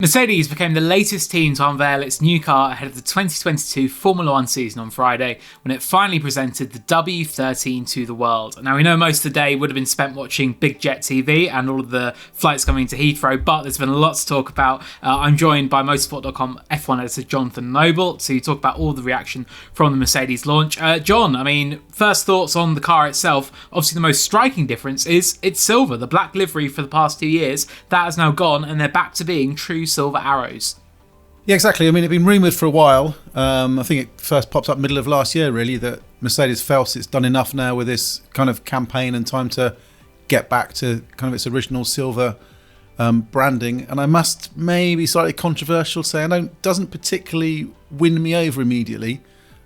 Mercedes became the latest team to unveil its new car ahead of the 2022 Formula 1 season on Friday, when it finally presented the W13 to the world. Now, we know most of the day would have been spent watching Big Jet TV and all of the flights coming to Heathrow, but there's been a lot to talk about. I'm joined by Motorsport.com F1 editor Jonathan Noble to talk about all the reaction from the Mercedes launch. John, I mean, first thoughts on the car itself. Obviously, the most striking difference is it's silver. The black livery for the past 2 years, that has now gone, and they're back to being true silver arrows. Yeah, exactly. I mean, it'd been rumoured for a while. I think it first popped up middle of last year, really, that Mercedes felt it's done enough now with this kind of campaign and time to get back to kind of its original silver branding. And I must maybe slightly controversial say, doesn't particularly win me over immediately.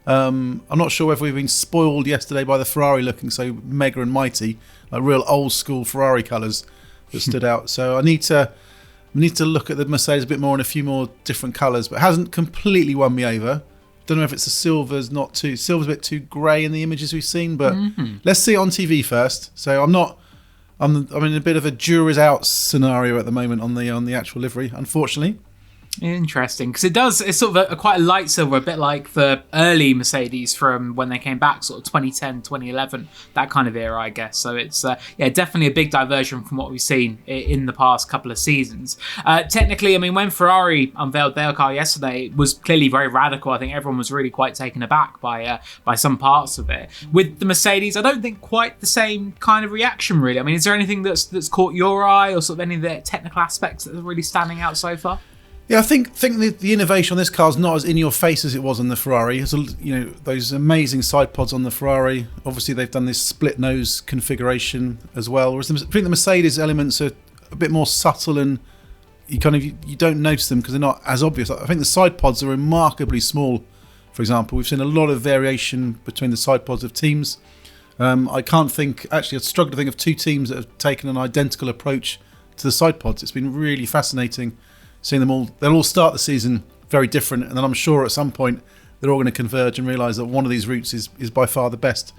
I'm not sure whether we've been spoiled yesterday by the Ferrari looking so mega and mighty, like real old school Ferrari colours that stood out. So I need to look at the Mercedes a bit more in a few more different colours, but it hasn't completely won me over. Don't know if it's the silver's a bit too grey in the images we've seen, but let's see it on TV first. So I'm in a bit of a jury's out scenario at the moment on the actual livery, unfortunately. Interesting, because it's sort of quite a light silver, a bit like the early Mercedes from when they came back, sort of 2010, 2011, that kind of era, I guess. So it's definitely a big diversion from what we've seen in the past couple of seasons. Technically, I mean, when Ferrari unveiled their car yesterday, it was clearly very radical. I think everyone was really quite taken aback by some parts of it. With the Mercedes, I don't think quite the same kind of reaction, really. I mean, is there anything that's caught your eye, or sort of any of the technical aspects that are really standing out so far? Yeah, I think the innovation on this car is not as in your face as it was on the Ferrari. It's, those amazing side pods on the Ferrari. Obviously, they've done this split nose configuration as well. Whereas I think the Mercedes elements are a bit more subtle, and you don't notice them because they're not as obvious. I think the side pods are remarkably small. For example, we've seen a lot of variation between the side pods of teams. I struggle to think of two teams that have taken an identical approach to the side pods. It's been really fascinating seeing them all. They'll all start the season very different, and then I'm sure at some point they're all going to converge and realise that one of these routes is by far the best.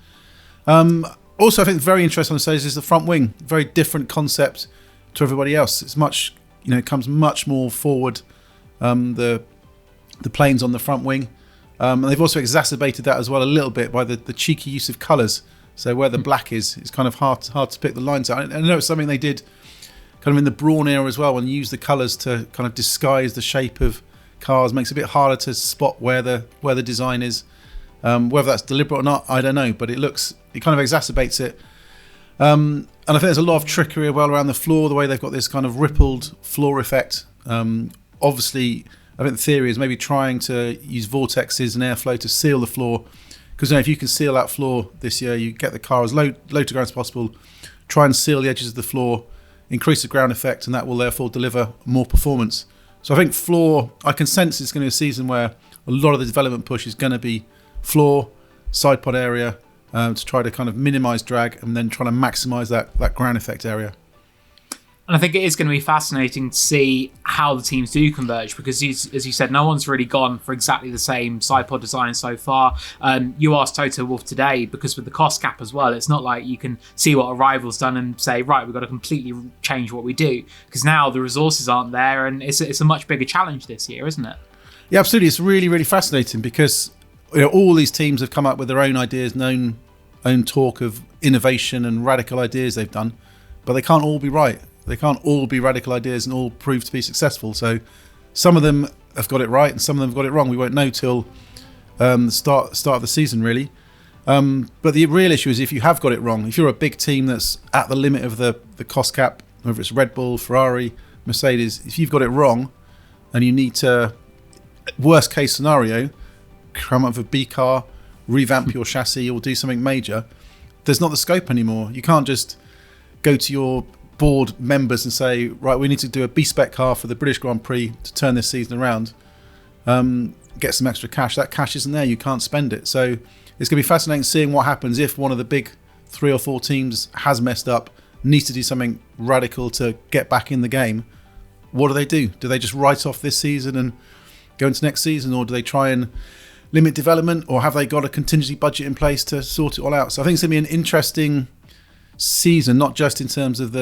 Also, I think very interesting on the stage is the front wing. Very different concept to everybody else. It's much, it comes much more forward. The planes on the front wing, and they've also exacerbated that as well a little bit by the cheeky use of colours. So where the black is, it's kind of hard to pick the lines out. I know it's something they did kind of in the Brawn era as well, and use the colours to kind of disguise the shape of cars. Makes it a bit harder to spot where the design is. Whether that's deliberate or not, I don't know, but it kind of exacerbates it. And I think there's a lot of trickery well around the floor, the way they've got this kind of rippled floor effect. Obviously, I think the theory is maybe trying to use vortexes and airflow to seal the floor, because if you can seal that floor this year, you get the car as low to ground as possible, try and seal the edges of the floor, increase the ground effect, and that will therefore deliver more performance. So I think floor, I can sense it's going to be a season where a lot of the development push is going to be floor, side pod area, to try to kind of minimise drag and then trying to maximise that ground effect area. And I think it is going to be fascinating to see how the teams do converge, because as you said, no one's really gone for exactly the same side pod design so far. You asked Toto Wolff today, because with the cost cap as well, it's not like you can see what a rival's done and say, right, we've got to completely change what we do, because now the resources aren't there, and it's a much bigger challenge this year, isn't it? Yeah, absolutely. It's really, really fascinating, because all these teams have come up with their own ideas and own talk of innovation and radical ideas they've done, but they can't all be right. They can't all be radical ideas and all prove to be successful. So some of them have got it right and some of them have got it wrong. We won't know till the start of the season, really. But the real issue is if you have got it wrong, if you're a big team that's at the limit of the cost cap, whether it's Red Bull, Ferrari, Mercedes, if you've got it wrong and you need to, worst case scenario, come up with a B car, revamp your chassis or do something major, there's not the scope anymore. You can't just go to your board members and say, right, we need to do a B-spec car for the British Grand Prix to turn this season around, get some extra cash. That cash isn't there, you can't spend it. So it's going to be fascinating seeing what happens if one of the big 3 or 4 teams has messed up, needs to do something radical to get back in the game. What do? Do they just write off this season and go into next season, or do they try and limit development, or have they got a contingency budget in place to sort it all out? So I think it's going to be an interesting season, not just in terms of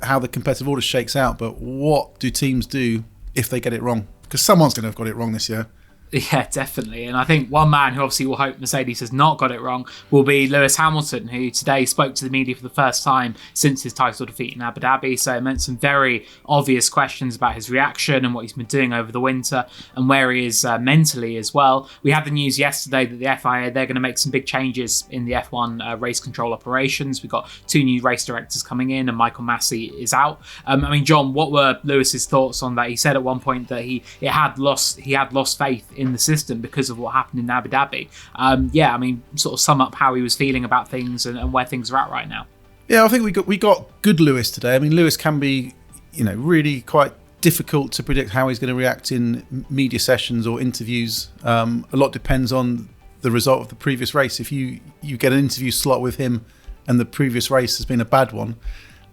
how the competitive order shakes out, but what do teams do if they get it wrong, because someone's going to have got it wrong this year. Yeah, definitely. And I think one man who obviously will hope Mercedes has not got it wrong will be Lewis Hamilton, who today spoke to the media for the first time since his title defeat in Abu Dhabi. So it meant some very obvious questions about his reaction and what he's been doing over the winter and where he is mentally as well. We had the news yesterday that the FIA, they're going to make some big changes in the F1 race control operations. We've got 2 new race directors coming in and Michael Massey is out. I mean, John, what were Lewis's thoughts on that? He said at one point that he had lost faith in the system because of what happened in Abu Dhabi. I mean, sort of sum up how he was feeling about things and where things are at right now. Yeah, I think we got good Lewis today. I mean, Lewis can be, really quite difficult to predict how he's going to react in media sessions or interviews. A lot depends on the result of the previous race. If you get an interview slot with him and the previous race has been a bad one,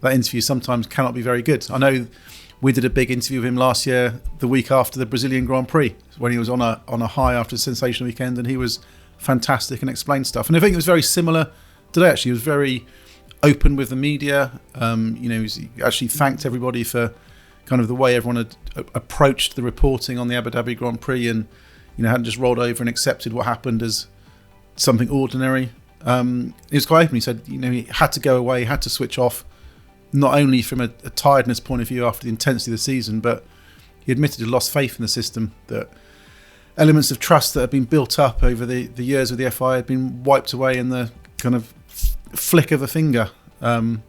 that interview sometimes cannot be very good. I know we did a big interview with him last year, the week after the Brazilian Grand Prix, when he was on a high after a sensational weekend, and he was fantastic and explained stuff. And I think it was very similar today, actually. He was very open with the media. He actually thanked everybody for kind of the way everyone had approached the reporting on the Abu Dhabi Grand Prix and, hadn't just rolled over and accepted what happened as something ordinary. He was quite open. He said, he had to go away, had to switch off, not only from a tiredness point of view after the intensity of the season, but he admitted he lost faith in the system, that elements of trust that had been built up over the years with the FIA had been wiped away in the kind of flick of a finger. And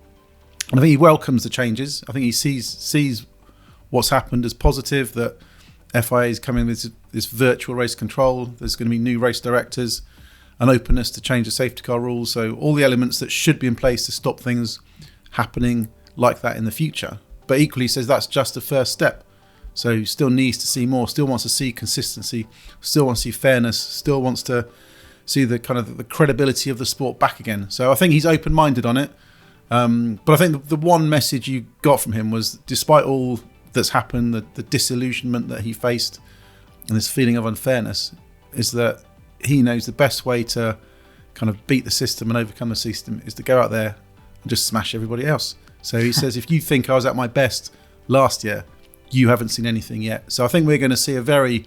I think he welcomes the changes. I think he sees what's happened as positive, that FIA is coming with this virtual race control. There's going to be new race directors, an openness to change the safety car rules. So all the elements that should be in place to stop things happening like that in the future. But equally, he says that's just the first step. So he still needs to see more, still wants to see consistency, still wants to see fairness, still wants to see the kind of the credibility of the sport back again. So I think he's open-minded on it. But I think the one message you got from him was, despite all that's happened, the disillusionment that he faced and this feeling of unfairness, is that he knows the best way to kind of beat the system and overcome the system is to go out there and just smash everybody else. So he says, if you think I was at my best last year, you haven't seen anything yet. So I think we're going to see a very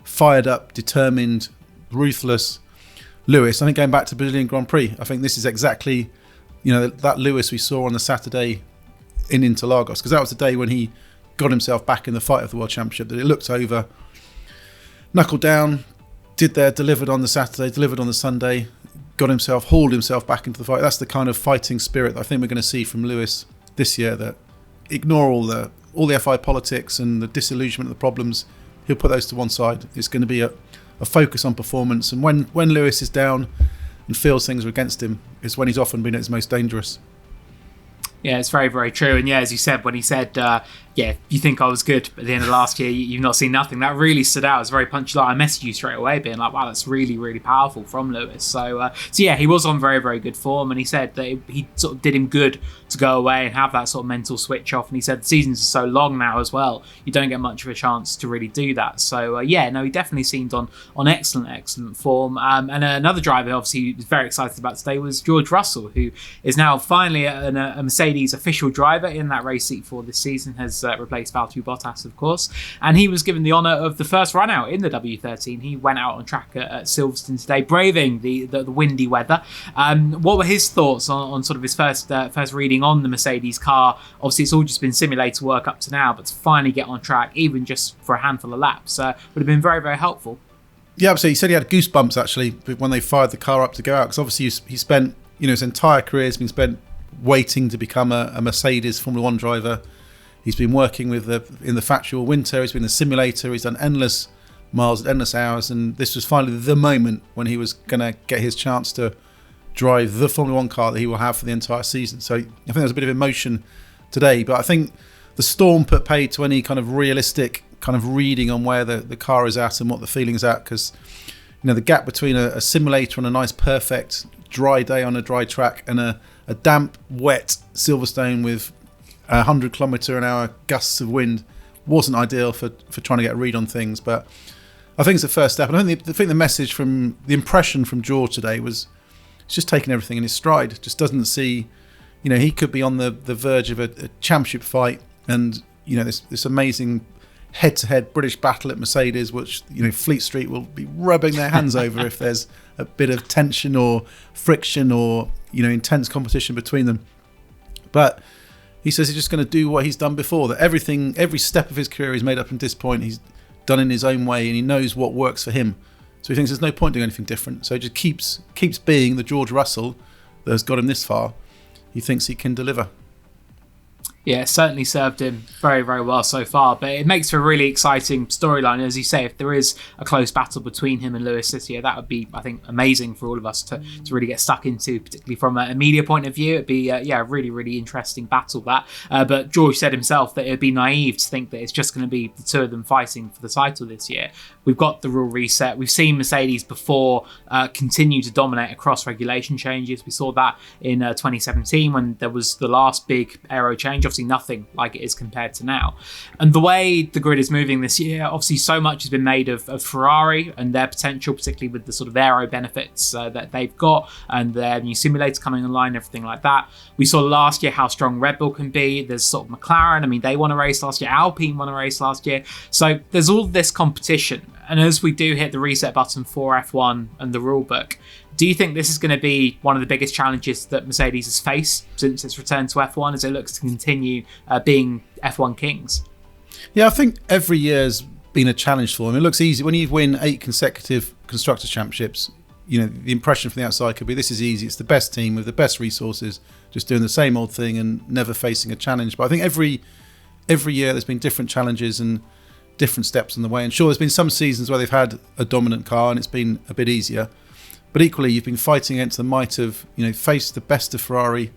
fired up, determined, ruthless Lewis. I think going back to Brazilian Grand Prix, I think this is exactly, that Lewis we saw on the Saturday in Interlagos, because that was the day when he got himself back in the fight of the World Championship, that it looked over, knuckled down, delivered on the Saturday, delivered on the Sunday, hauled himself back into the fight. That's the kind of fighting spirit that I think we're going to see from Lewis this year, that ignore all the FI politics and the disillusionment of the problems. He'll put those to one side. It's going to be a focus on performance. And when Lewis is down and feels things are against him, is when he's often been at his most dangerous. Yeah, it's very, very true. And yeah, as you said, when he said, you think I was good at the end of last year, you've not seen nothing, that really stood out. It was very punchy. I messaged you straight away being like, wow, that's really, really powerful from Lewis. So yeah, he was on very, very good form, and he said that he sort of did him good to go away and have that sort of mental switch off. And he said the seasons are so long now as well, you don't get much of a chance to really do that. So he definitely seemed on excellent form. And another driver obviously he was very excited about today was George Russell, who is now finally a Mercedes official driver in that race seat for this season, has replaced Valtteri Bottas, of course. And he was given the honour of the first run out in the W13. He went out on track at Silverstone today, braving the windy weather. What were his thoughts on sort of his first reading on the Mercedes car? Obviously, it's all just been simulator work up to now, but to finally get on track, even just for a handful of laps, would have been very, very helpful. Yeah, absolutely. He said he had goosebumps actually when they fired the car up to go out, because obviously he spent his entire career has been spent waiting to become a Mercedes Formula 1 driver. He's been working in the factory all winter. He's been in the simulator. He's done endless miles, endless hours, and this was finally the moment when he was going to get his chance to drive the Formula 1 car that he will have for the entire season. So I think there was a bit of emotion today, but I think the storm put paid to any kind of realistic kind of reading on where the car is at and what the feeling is at, because the gap between a simulator and a nice perfect dry day on a dry track and a damp, wet Silverstone with 100 km/h gusts of wind wasn't ideal for trying to get a read on things. But I think it's the first step. And I think the message from the impression from George today was he's just taking everything in his stride. Just doesn't see, he could be on the verge of a championship fight, and this amazing head-to-head British battle at Mercedes, which Fleet Street will be rubbing their hands over if there's a bit of tension or friction or intense competition between them. But he says he's just going to do what he's done before, that every step of his career is made up in this point. He's done in his own way, and he knows what works for him. So he thinks there's no point doing anything different. So he just keeps being the George Russell that has got him this far. He thinks he can deliver. Yeah, it certainly served him very, very well so far. But it makes for a really exciting storyline. As you say, if there is a close battle between him and Lewis this year, that would be, I think, amazing for all of us to really get stuck into, particularly from a media point of view. It'd be, a really, really interesting battle, that. But George said himself that it would be naive to think that it's just going to be the two of them fighting for the title this year. We've got the rule reset. We've seen Mercedes before continue to dominate across regulation changes. We saw that in 2017 when there was the last big aero change. Obviously nothing like it is compared to now. And the way the grid is moving this year, obviously so much has been made of Ferrari and their potential, particularly with the sort of aero benefits that they've got and their new simulator coming online, everything like that. We saw last year how strong Red Bull can be. There's sort of McLaren. I mean, they won a race last year. Alpine won a race last year. So there's all this competition. And as we do hit the reset button for F1 and the rulebook, do you think this is going to be one of the biggest challenges that Mercedes has faced since its return to F1 as it looks to continue being F1 kings? Yeah, I think every year's been a challenge for them. It looks easy. When you win 8 consecutive Constructors' Championships, the impression from the outside could be this is easy. It's the best team with the best resources, just doing the same old thing and never facing a challenge. But I think every year there's been different challenges and different steps on the way. And sure, there's been some seasons where they've had a dominant car and it's been a bit easier. But equally, you've been fighting against the might of, faced the best of Ferrari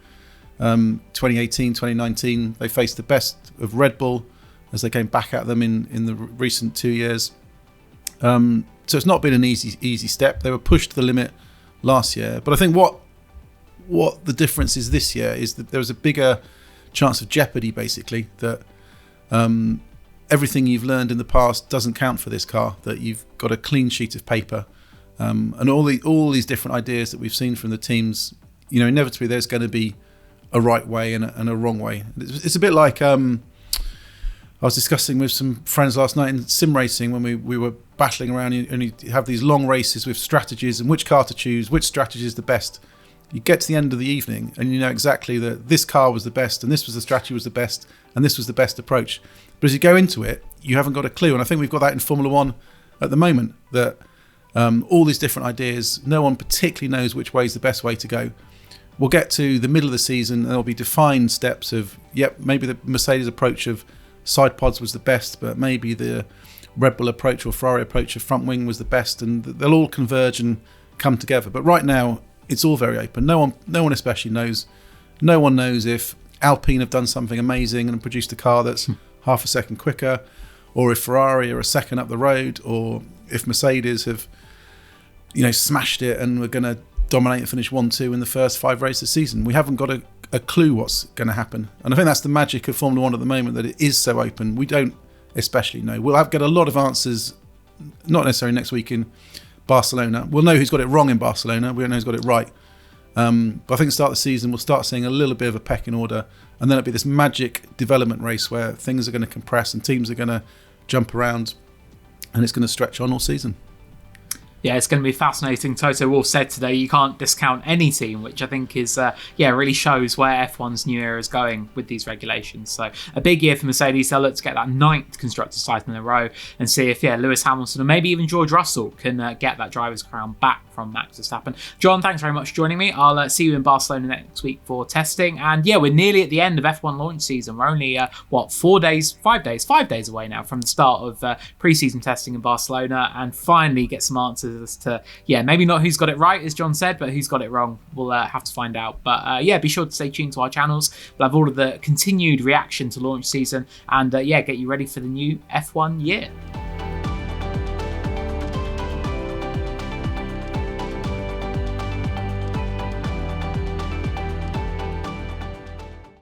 2018, 2019. They faced the best of Red Bull as they came back at them in the recent 2 years. So it's not been an easy step. They were pushed to the limit last year. But I think what the difference is this year is that there was a bigger chance of jeopardy, basically, that everything you've learned in the past doesn't count for this car, that you've got a clean sheet of paper. And all these different ideas that we've seen from the teams, inevitably there's going to be a right way and a wrong way. It's a bit like I was discussing with some friends last night in sim racing when we were battling around and you have these long races with strategies and which car to choose, which strategy is the best. You get to the end of the evening and you know exactly that this car was the best and this was the strategy was the best and this was the best approach. But as you go into it, you haven't got a clue. And I think we've got that in Formula One at the moment, that all these different ideas, no one particularly knows which way is the best way to go. We'll get to the middle of the season and there'll be defined steps of, maybe the Mercedes approach of side pods was the best, but maybe the Red Bull approach or Ferrari approach of front wing was the best, and they'll all converge and come together. But right now, it's all very open. No one especially knows. No one knows if Alpine have done something amazing and produced a car that's half a second quicker, or if Ferrari are a second up the road, or if Mercedes have smashed it and we're going to dominate and finish 1-2 in the first 5 races of the season. We haven't got a clue what's going to happen. And I think that's the magic of Formula One at the moment, that it is so open. We don't especially know. We'll get a lot of answers, not necessarily next week in Barcelona. We'll know who's got it wrong in Barcelona. We don't know who's got it right. But I think at the start of the season, we'll start seeing a little bit of a pecking order. And then it'll be this magic development race where things are going to compress and teams are going to jump around. And it's going to stretch on all season. Yeah, it's going to be fascinating. Toto Wolff said today you can't discount any team, which I think is, really shows where F1's new era is going with these regulations. So a big year for Mercedes. They'll look to get that 9th Constructors' title in a row and see if, Lewis Hamilton or maybe even George Russell can get that driver's crown back from Max Verstappen. John, thanks very much for joining me. I'll see you in Barcelona next week for testing. And we're nearly at the end of F1 launch season. We're only, 5 days away now from the start of pre-season testing in Barcelona, and finally get some answers as to, maybe not who's got it right, as John said, but who's got it wrong. We'll have to find out. But be sure to stay tuned to our channels. We'll have all of the continued reaction to launch season and get you ready for the new F1 year.